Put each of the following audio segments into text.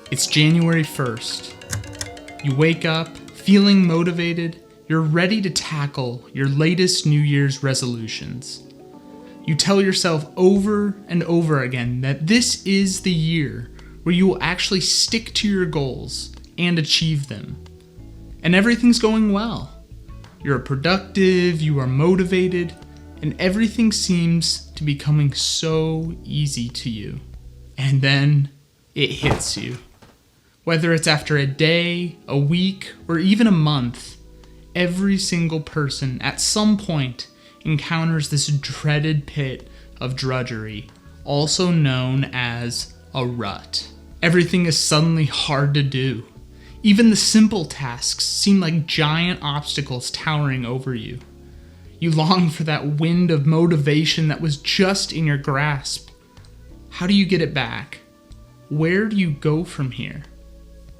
It's January 1st. You wake up feeling motivated. You're ready to tackle your latest New Year's resolutions. You tell yourself over and over again that this is the year where you will actually stick to your goals and achieve them. And everything's going well. You're productive, you are motivated, and everything seems to be coming so easy to you. And then it hits you. Whether it's after a day, a week, or even a month, every single person at some point encounters this dreaded pit of drudgery, also known as a rut. Everything is suddenly hard to do. Even the simple tasks seem like giant obstacles towering over you. You long for that wind of motivation that was just in your grasp. How do you get it back? Where do you go from here?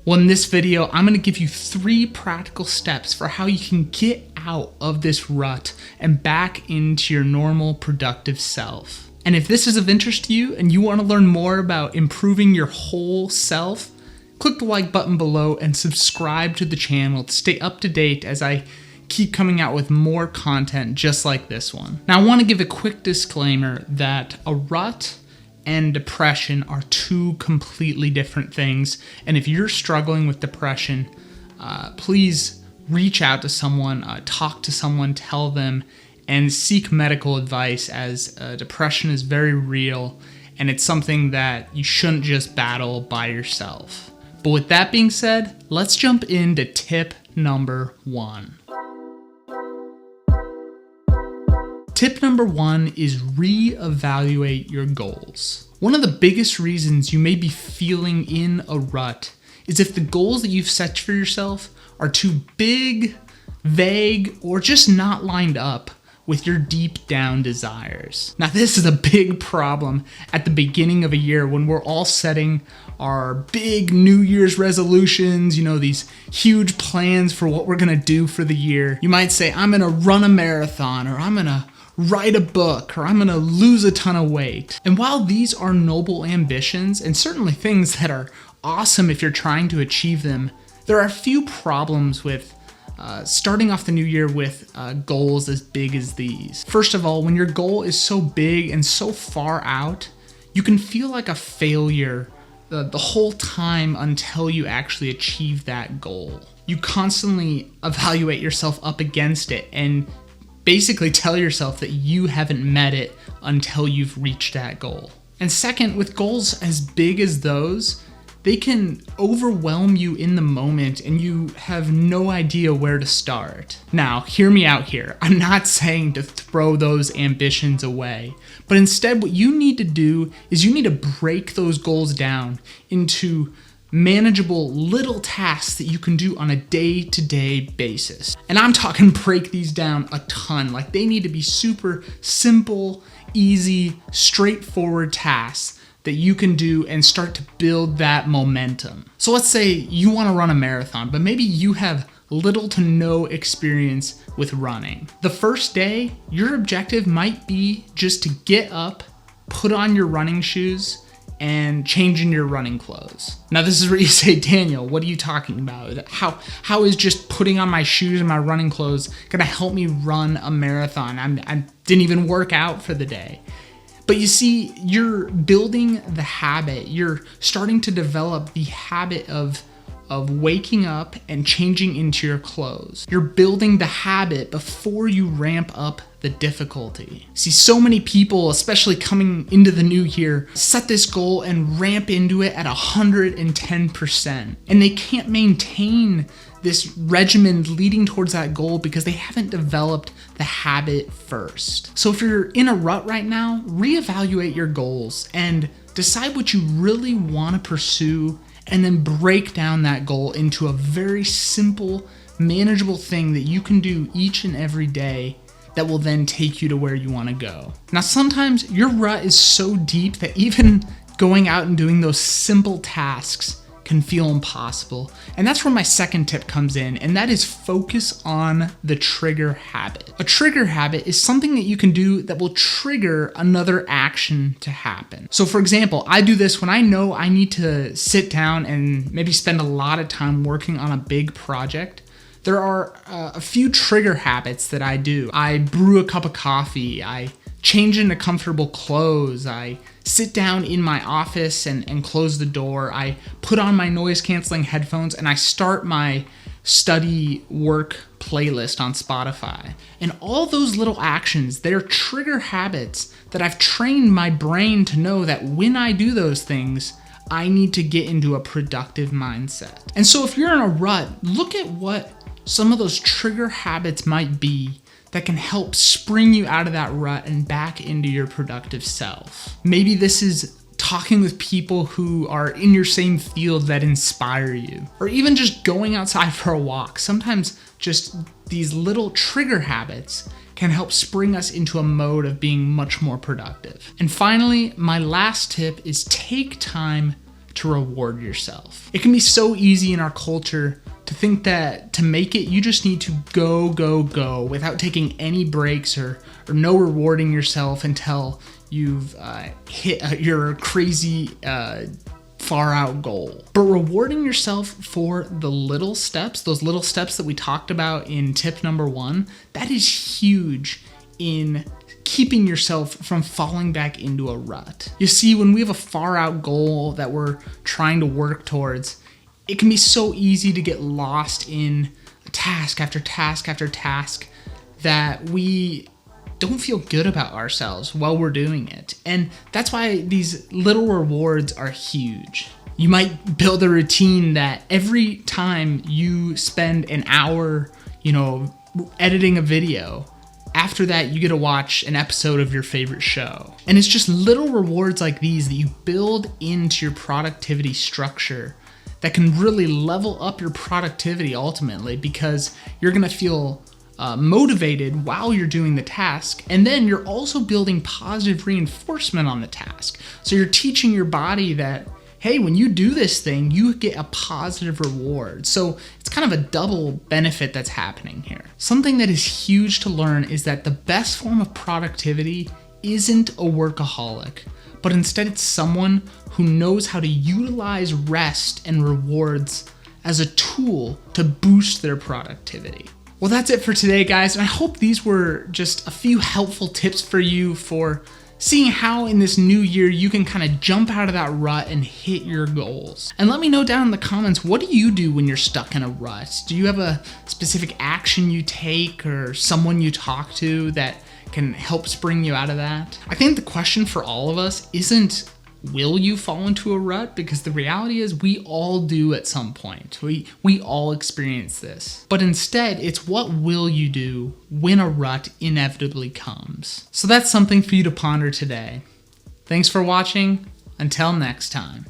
Well, in this video, I'm going to give you 3 practical steps for how you can get out of this rut and back into your normal productive self. And if this is of interest to you and you want to learn more about improving your whole self, click the like button below and subscribe to the channel to stay up to date as I keep coming out with more content just like this one. Now, I want to give a quick disclaimer that a rut and depression are 2 completely different things. And if you're struggling with depression, please reach out to someone, talk to someone, tell them, and seek medical advice, as depression is very real and it's something that you shouldn't just battle by yourself. But with that being said, let's jump into tip number 1. Tip number 1 is reevaluate your goals. One of the biggest reasons you may be feeling in a rut is if the goals that you've set for yourself are too big, vague, or just not lined up with your deep down desires. Now, this is a big problem at the beginning of a year when we're all setting our big New Year's resolutions, these huge plans for what we're gonna do for the year. You might say, I'm gonna run a marathon, or I'm gonna write a book, or I'm gonna lose a ton of weight. And while these are noble ambitions, and certainly things that are awesome if you're trying to achieve them, there are a few problems with starting off the new year with goals as big as these. First of all, when your goal is so big and so far out, you can feel like a failure the whole time until you actually achieve that goal. You constantly evaluate yourself up against it and basically tell yourself that you haven't met it until you've reached that goal. And second, with goals as big as those, they can overwhelm you in the moment and you have no idea where to start. Now, hear me out here. I'm not saying to throw those ambitions away, but instead what you need to do is you need to break those goals down into manageable little tasks that you can do on a day-to-day basis. And I'm talking break these down a ton. Like, they need to be super simple, easy, straightforward tasks that you can do and start to build that momentum. So let's say you want to run a marathon, but maybe you have little to no experience with running. The first day, your objective might be just to get up, put on your running shoes, and change in your running clothes. Now, this is where you say, Daniel, what are you talking about? How is just putting on my shoes and my running clothes gonna help me run a marathon? I didn't even work out for the day. But you see, you're building the habit. You're starting to develop the habit of waking up and changing into your clothes. You're building the habit before you ramp up the difficulty. See, so many people, especially coming into the new year, set this goal and ramp into it at 110%. And they can't maintain this regimen leading towards that goal because they haven't developed the habit first. So if you're in a rut right now, reevaluate your goals and decide what you really want to pursue, and then break down that goal into a very simple, manageable thing that you can do each and every day that will then take you to where you want to go. Now, sometimes your rut is so deep that even going out and doing those simple tasks can feel impossible. And that's where my second tip comes in, and that is focus on the trigger habit. A trigger habit is something that you can do that will trigger another action to happen. So for example, I do this when I know I need to sit down and maybe spend a lot of time working on a big project. There are a few trigger habits that I do. I brew a cup of coffee, I change into comfortable clothes, I sit down in my office and close the door, I put on my noise canceling headphones, and I start my study work playlist on Spotify. And all those little actions, they're trigger habits that I've trained my brain to know that when I do those things, I need to get into a productive mindset. And so if you're in a rut, look at what some of those trigger habits might be that can help spring you out of that rut and back into your productive self. Maybe this is talking with people who are in your same field that inspire you, or even just going outside for a walk. Sometimes just these little trigger habits can help spring us into a mode of being much more productive. And finally, my last tip is take time to reward yourself. It can be so easy in our culture to think that to make it, you just need to go without taking any breaks or no rewarding yourself until you've hit your crazy far out goal. But rewarding yourself for the little steps, those little steps that we talked about in tip number 1, that is huge in keeping yourself from falling back into a rut. You see, when we have a far out goal that we're trying to work towards, it can be so easy to get lost in task after task after task that we don't feel good about ourselves while we're doing it. And that's why these little rewards are huge. You might build a routine that every time you spend an hour, editing a video, after that you get to watch an episode of your favorite show. And it's just little rewards like these that you build into your productivity structure that can really level up your productivity ultimately, because you're gonna feel motivated while you're doing the task, and then you're also building positive reinforcement on the task. So you're teaching your body that, hey, when you do this thing, you get a positive reward. So it's kind of a double benefit that's happening here. Something that is huge to learn is that the best form of productivity isn't a workaholic, but instead it's someone who knows how to utilize rest and rewards as a tool to boost their productivity. Well, that's it for today, guys. And I hope these were just a few helpful tips for you for seeing how in this new year you can kind of jump out of that rut and hit your goals. And let me know down in the comments, what do you do when you're stuck in a rut? Do you have a specific action you take or someone you talk to that can help spring you out of that? I think the question for all of us isn't, will you fall into a rut? Because the reality is we all do at some point. We all experience this. But instead, it's what will you do when a rut inevitably comes? So that's something for you to ponder today. Thanks for watching. Until next time.